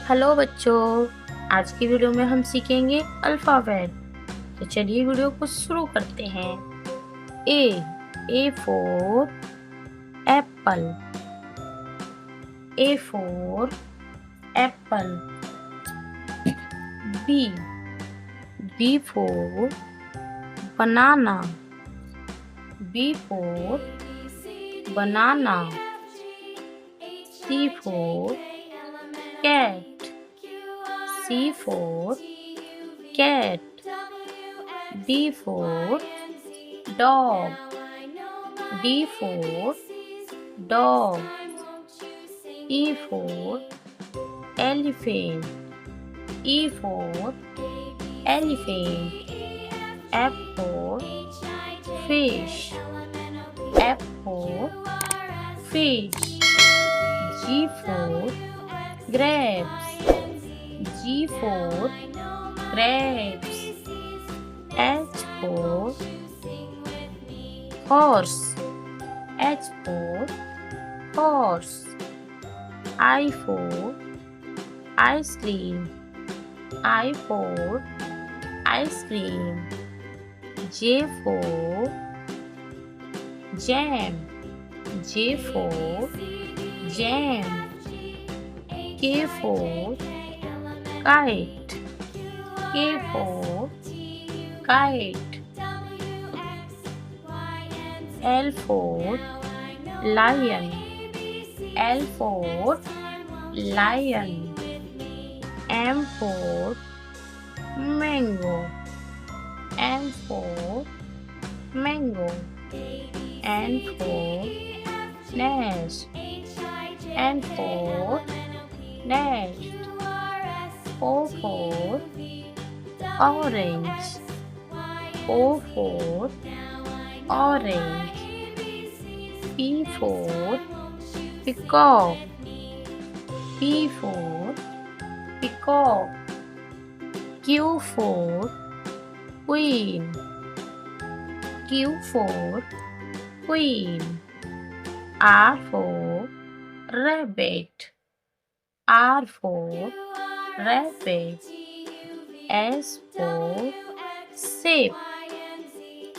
Hello बच्चों, आज की वीडियो में हम सीखेंगे अल्फ़ाबेट। तो चलिए वीडियो को शुरू करते हैं। A for apple. A for apple. B for banana. B for banana. C for cat. C for cat. D for dog. D for dog. E for elephant. E for elephant. F for fish. F for fish. G for grapes. G for grapes. H for horse. H for horse. I for ice cream. I for ice cream. J for jam. J for jam. K for kite. K for kite. L for lion. L for lion. M for mango. M for mango. N for nest. N for nest. O for orange. O for orange. P for peacock. P for peacock. Q for queen. Q for queen. R for rabbit. R for rabbit. S for sheep.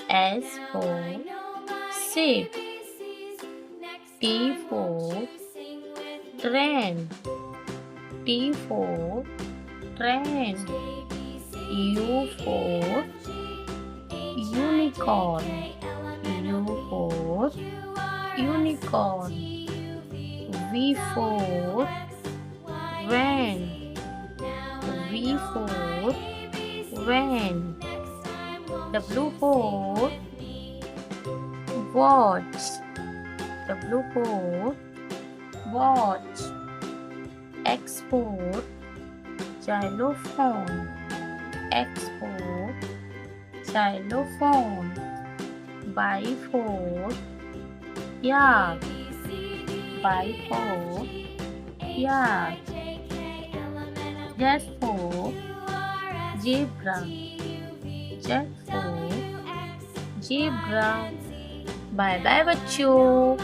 S for sheep. T for train. T for train. U for unicorn. U for unicorn. V for van. V for van. W for watch. W for watch. X for xylophone. X for xylophone. Y for yaad. Y for yaad. Z for zebra. Z for zebra. Bye bye बच्चों।